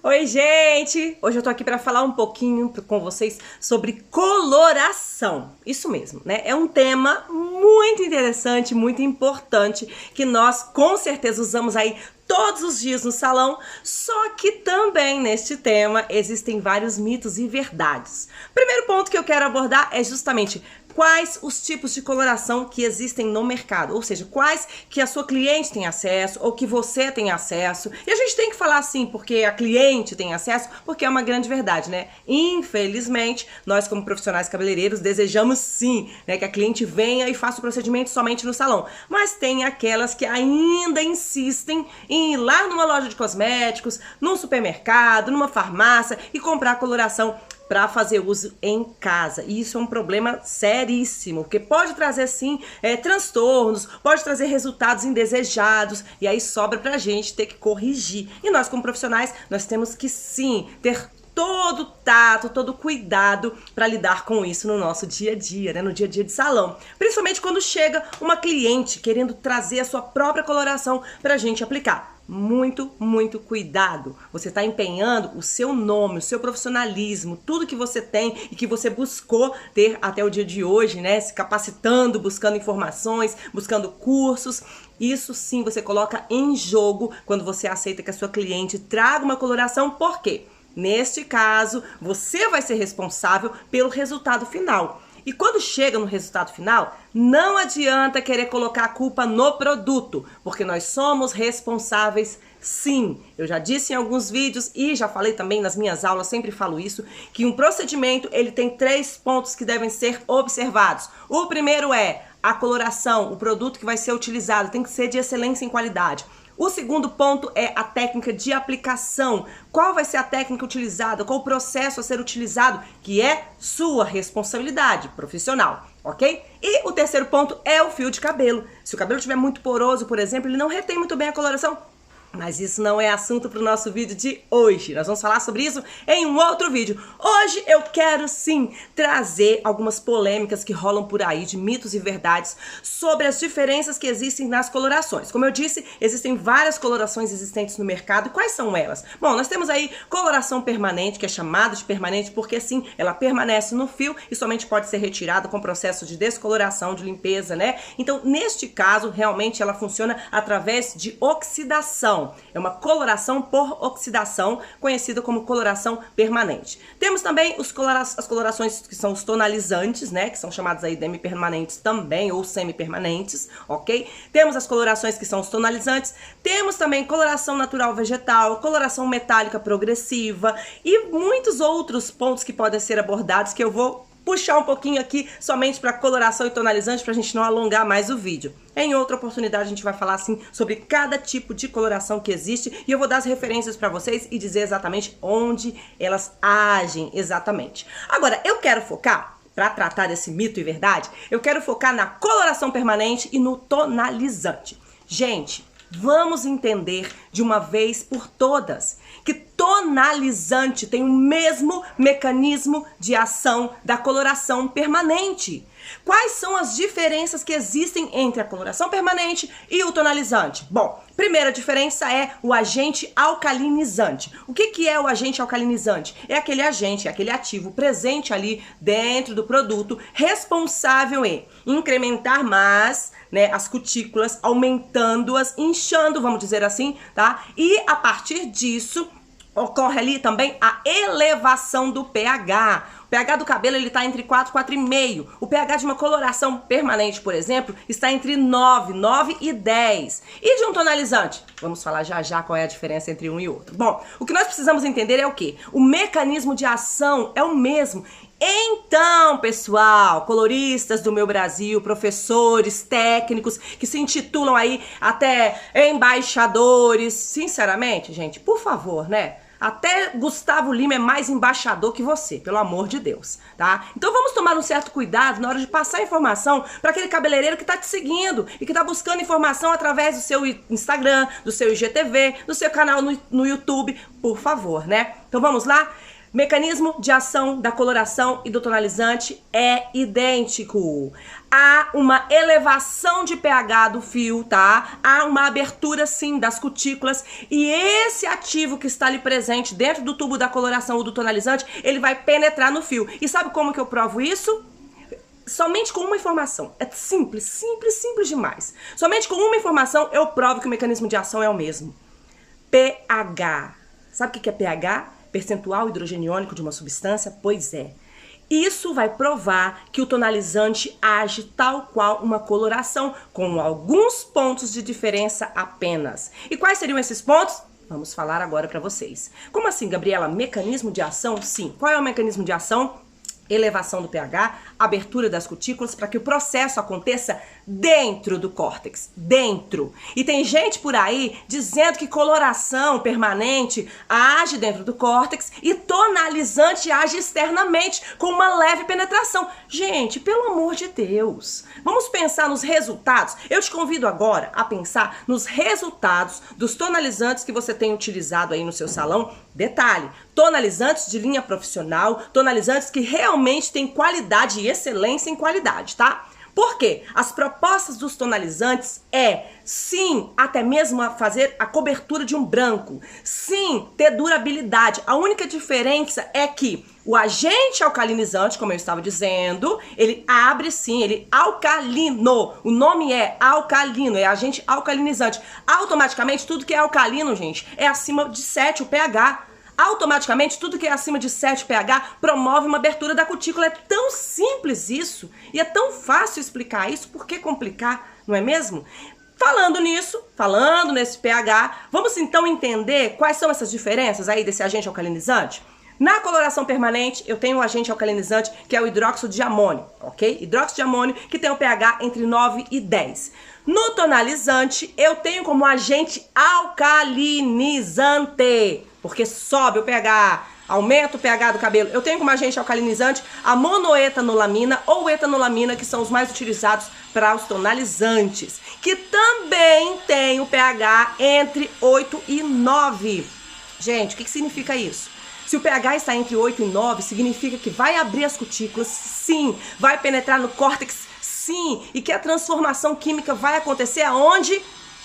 Oi, gente! Hoje eu tô aqui para falar um pouquinho com vocês sobre coloração. Isso mesmo, né? É um tema muito interessante, muito importante, que nós com certeza usamos aí todos os dias no salão, só que também neste tema existem vários mitos e verdades. Primeiro ponto que eu quero abordar é justamente quais os tipos de coloração que existem no mercado, ou seja, quais que a sua cliente tem acesso ou que você tem acesso. E a gente tem que falar assim, porque a cliente tem acesso, porque é uma grande verdade, né? Infelizmente, nós como profissionais cabeleireiros desejamos sim, né, que a cliente venha e faça o procedimento somente no salão. Mas tem aquelas que ainda insistem em ir lá numa loja de cosméticos, num supermercado, numa farmácia e comprar coloração para fazer uso em casa. E isso é um problema seríssimo, porque pode trazer sim transtornos, pode trazer resultados indesejados, e aí sobra pra gente ter que corrigir. E nós como profissionais, nós temos que sim ter todo tato, todo cuidado para lidar com isso no nosso dia a dia, né? No dia a dia de salão. Principalmente quando chega uma cliente querendo trazer a sua própria coloração para a gente aplicar. Muito, muito cuidado. Você está empenhando o seu nome, o seu profissionalismo, tudo que você tem e que você buscou ter até o dia de hoje, né? Se capacitando, buscando informações, buscando cursos. Isso sim você coloca em jogo quando você aceita que a sua cliente traga uma coloração. Por quê? Neste caso, você vai ser responsável pelo resultado final. E quando chega no resultado final, não adianta querer colocar a culpa no produto, porque nós somos responsáveis sim. Eu já disse em alguns vídeos e já falei também nas minhas aulas, sempre falo isso, que um procedimento ele tem 3 pontos que devem ser observados. O primeiro é a coloração, o produto que vai ser utilizado tem que ser de excelência em qualidade. O segundo ponto é a técnica de aplicação. Qual vai ser a técnica utilizada? Qual o processo a ser utilizado? Que é sua responsabilidade profissional, ok? E o terceiro ponto é o fio de cabelo. Se o cabelo estiver muito poroso, por exemplo, ele não retém muito bem a coloração. Mas isso não é assunto para o nosso vídeo de hoje. Nós vamos falar sobre isso em um outro vídeo. Hoje eu quero sim trazer algumas polêmicas que rolam por aí de mitos e verdades sobre as diferenças que existem nas colorações. Como eu disse, existem várias colorações existentes no mercado. E quais são elas? Bom, nós temos aí coloração permanente, que é chamada de permanente porque sim, ela permanece no fio e somente pode ser retirada com processo de descoloração, de limpeza, né? Então, neste caso, realmente ela funciona através de oxidação. É uma coloração por oxidação, conhecida como coloração permanente. Temos também as colorações que são os tonalizantes, né? Que são chamados aí demi-permanentes também, ou semi-permanentes, ok? Temos as colorações que são os tonalizantes. Temos também coloração natural vegetal, coloração metálica progressiva e muitos outros pontos que podem ser abordados que eu vou puxar um pouquinho aqui somente para coloração e tonalizante para a gente não alongar mais o vídeo. Em outra oportunidade a gente vai falar assim sobre cada tipo de coloração que existe e eu vou dar as referências para vocês e dizer exatamente onde elas agem exatamente. Agora, eu quero focar, para tratar desse mito e verdade, eu quero focar na coloração permanente e no tonalizante. Gente, vamos entender de uma vez por todas que tonalizante tem o mesmo mecanismo de ação da coloração permanente. Quais são as diferenças que existem entre a coloração permanente e o tonalizante? Bom, primeira diferença é o agente alcalinizante. O que é o agente alcalinizante? É aquele agente, aquele ativo presente ali dentro do produto, responsável em incrementar mais, né, as cutículas, aumentando-as, inchando, vamos dizer assim, tá? E a partir disso ocorre ali também a elevação do pH. O pH do cabelo ele está entre 4 e 4,5. O pH de uma coloração permanente, por exemplo, está entre 9 e 10. E de um tonalizante? Vamos falar já já qual é a diferença entre um e outro. Bom, o que nós precisamos entender é o quê? O mecanismo de ação é o mesmo. Então, pessoal, coloristas do meu Brasil, professores, técnicos que se intitulam aí até embaixadores, sinceramente, gente, por favor, né? Até Gustavo Lima é mais embaixador que você, pelo amor de Deus, tá? Então vamos tomar um certo cuidado na hora de passar informação para aquele cabeleireiro que tá te seguindo e que tá buscando informação através do seu Instagram, do seu IGTV, do seu canal no YouTube, por favor, né? Então vamos lá? Mecanismo de ação da coloração e do tonalizante é idêntico. Há uma elevação de pH do fio, tá? Há uma abertura, sim, das cutículas. E esse ativo que está ali presente dentro do tubo da coloração ou do tonalizante, ele vai penetrar no fio. E sabe como que eu provo isso? Somente com uma informação. É simples, simples, simples demais. Somente com uma informação eu provo que o mecanismo de ação é o mesmo. pH. Sabe o que é pH? Percentual hidrogeniônico de uma substância? Pois é. Isso vai provar que o tonalizante age tal qual uma coloração, com alguns pontos de diferença apenas. E quais seriam esses pontos? Vamos falar agora para vocês. Como assim, Gabriela? Mecanismo de ação? Sim. Qual é o mecanismo de ação? Elevação do pH, abertura das cutículas para que o processo aconteça dentro do córtex, dentro. E tem gente por aí dizendo que coloração permanente age dentro do córtex e tonalizante age externamente com uma leve penetração. Gente, pelo amor de Deus, vamos pensar nos resultados. Eu te convido agora a pensar nos resultados dos tonalizantes que você tem utilizado aí no seu salão. Detalhe, tonalizantes de linha profissional, tonalizantes que realmente têm qualidade e excelência em qualidade, tá? Por quê? As propostas dos tonalizantes é, sim, até mesmo a fazer a cobertura de um branco. Sim, ter durabilidade. A única diferença é que o agente alcalinizante, como eu estava dizendo, ele abre sim, ele alcalino. O nome é alcalino, é agente alcalinizante. Automaticamente, tudo que é alcalino, gente, é acima de 7 o pH. Automaticamente, tudo que é acima de 7 pH promove uma abertura da cutícula. É tão simples isso e é tão fácil explicar isso, por que complicar, não é mesmo? Falando nisso, falando nesse pH, vamos então entender quais são essas diferenças aí desse agente alcalinizante? Na coloração permanente, eu tenho um agente alcalinizante que é o hidróxido de amônio, ok? Hidróxido de amônio que tem um pH entre 9 e 10. No tonalizante, eu tenho como agente alcalinizante, porque sobe o pH, aumenta o pH do cabelo. Eu tenho como agente alcalinizante a monoetanolamina ou etanolamina, que são os mais utilizados para os tonalizantes, que também tem o pH entre 8 e 9. Gente, o que significa isso? Se o pH está entre 8 e 9, significa que vai abrir as cutículas, sim, vai penetrar no córtex, sim, e que a transformação química vai acontecer aonde?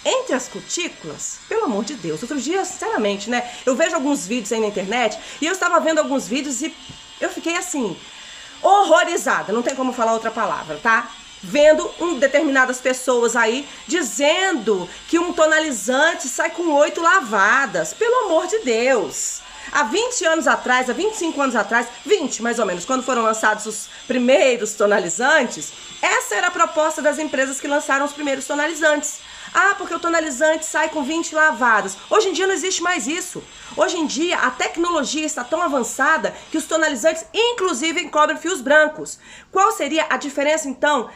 Entre as cutículas. Pelo amor de Deus. Outro dia, sinceramente, né, eu vejo alguns vídeos aí na internet e eu estava vendo alguns vídeos e eu fiquei assim, horrorizada, não tem como falar outra palavra, tá? Vendo determinadas pessoas aí dizendo que um tonalizante sai com 8 lavadas. Pelo amor de Deus. Há 20 anos atrás, há 25 anos atrás, 20 mais ou menos, quando foram lançados os primeiros tonalizantes, essa era a proposta das empresas que lançaram os primeiros tonalizantes. Ah, porque o tonalizante sai com 20 lavadas. Hoje em dia não existe mais isso. Hoje em dia a tecnologia está tão avançada que os tonalizantes inclusive cobrem fios brancos. Qual seria a diferença então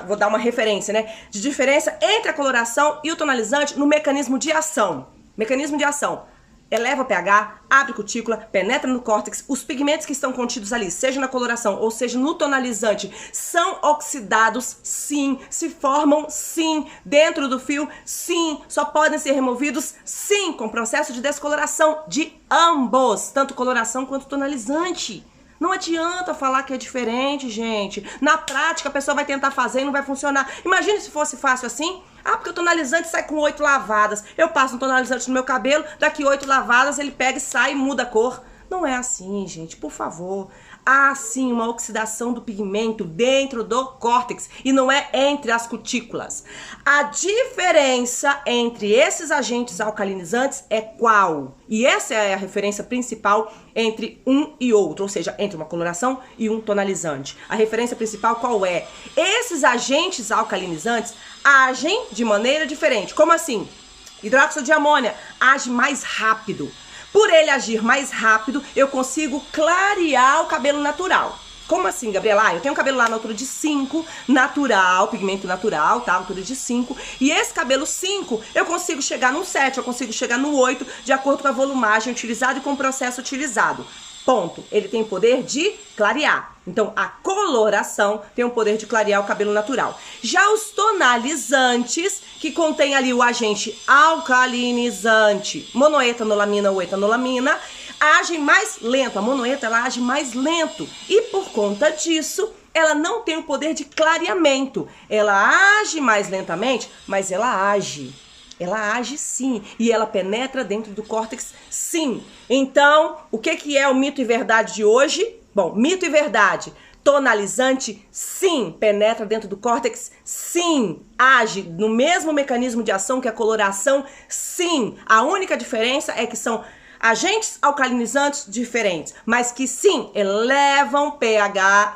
vou dar uma referência, né? De diferença entre a coloração e o tonalizante no mecanismo de ação. Mecanismo de ação. Eleva o pH, abre cutícula, penetra no córtex. Os pigmentos que estão contidos ali, seja na coloração ou seja no tonalizante, são oxidados, sim. Se formam, sim. Dentro do fio, sim. Só podem ser removidos, sim, com processo de descoloração de ambos, tanto coloração quanto tonalizante. Não adianta falar que é diferente, gente. Na prática, a pessoa vai tentar fazer e não vai funcionar. Imagine se fosse fácil assim. Ah, porque o tonalizante sai com 8 lavadas. Eu passo um tonalizante no meu cabelo, daqui 8 lavadas ele pega e sai e muda a cor. Não é assim, gente, por favor. Há sim uma oxidação do pigmento dentro do córtex e não é entre as cutículas. A diferença entre esses agentes alcalinizantes é qual? E essa é a referência principal entre um e outro, ou seja, entre uma coloração e um tonalizante. A referência principal qual é? Esses agentes alcalinizantes agem de maneira diferente. Como assim? Hidróxido de amônia age mais rápido. Por ele agir mais rápido, eu consigo clarear o cabelo natural. Como assim, Gabriela? Ah, eu tenho um cabelo lá na altura de 5, natural, pigmento natural, tá? Altura de 5. E esse cabelo 5, eu consigo chegar no 7, eu consigo chegar no 8, de acordo com a volumagem utilizada e com o processo utilizado. Ponto. Ele tem o poder de clarear. Então, a coloração tem o poder de clarear o cabelo natural. Já os tonalizantes, que contém ali o agente alcalinizante, monoetanolamina ou etanolamina, agem mais lento. A monoeta, ela age mais lento. E por conta disso, ela não tem o poder de clareamento. Ela age mais lentamente, mas ela age. Ela age sim, e ela penetra dentro do córtex sim. Então, o que é o mito e verdade de hoje? Bom, mito e verdade. Tonalizante, sim, penetra dentro do córtex, sim, age no mesmo mecanismo de ação que a coloração, sim. A única diferença é que são agentes alcalinizantes diferentes, mas que sim, elevam pH,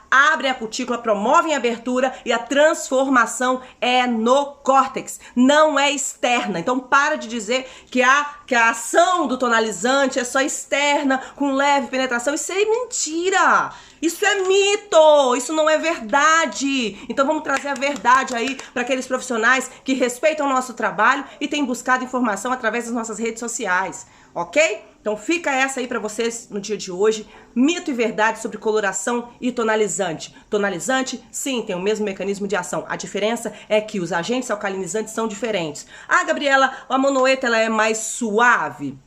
abrem a cutícula, promovem a abertura e a transformação é no córtex, não é externa. Então para de dizer que a ação do tonalizante é só externa, com leve penetração. Isso é mentira! Isso é mito, isso não é verdade. Então vamos trazer a verdade aí para aqueles profissionais que respeitam o nosso trabalho e têm buscado informação através das nossas redes sociais, ok? Então fica essa aí para vocês no dia de hoje, mito e verdade sobre coloração e tonalizante. Tonalizante, sim, tem o mesmo mecanismo de ação. A diferença é que os agentes alcalinizantes são diferentes. Ah, Gabriela, a monoeta ela é mais suave?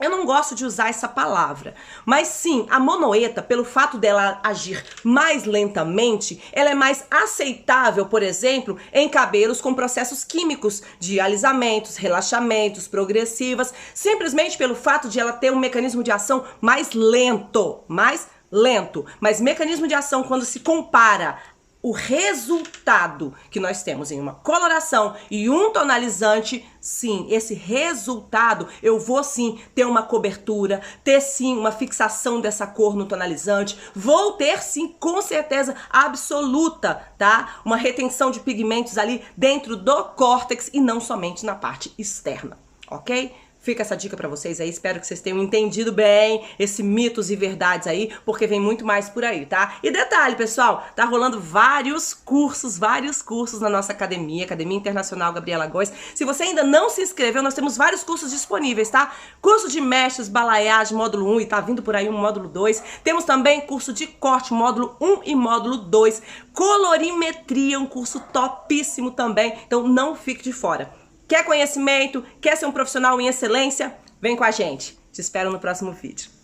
Eu não gosto de usar essa palavra, mas sim, a monoeta, pelo fato dela agir mais lentamente, ela é mais aceitável, por exemplo, em cabelos com processos químicos de alisamentos, relaxamentos, progressivas, simplesmente pelo fato de ela ter um mecanismo de ação mais lento. Mas mecanismo de ação, quando se compara o resultado que nós temos em uma coloração e um tonalizante, sim, esse resultado eu vou sim ter uma cobertura, ter sim uma fixação dessa cor no tonalizante, vou ter sim, com certeza absoluta, tá? Uma retenção de pigmentos ali dentro do córtex e não somente na parte externa, ok? Fica essa dica pra vocês aí, espero que vocês tenham entendido bem esse mitos e verdades aí, porque vem muito mais por aí, tá? E detalhe, pessoal, tá rolando vários cursos na nossa academia, Academia Internacional Gabriela Góes. Se você ainda não se inscreveu, nós temos vários cursos disponíveis, tá? Curso de mestres, balayage, módulo 1 e tá vindo por aí um módulo 2. Temos também curso de corte, módulo 1 e módulo 2. Colorimetria, um curso topíssimo também, então não fique de fora. Quer conhecimento? Quer ser um profissional em excelência? Vem com a gente. Te espero no próximo vídeo.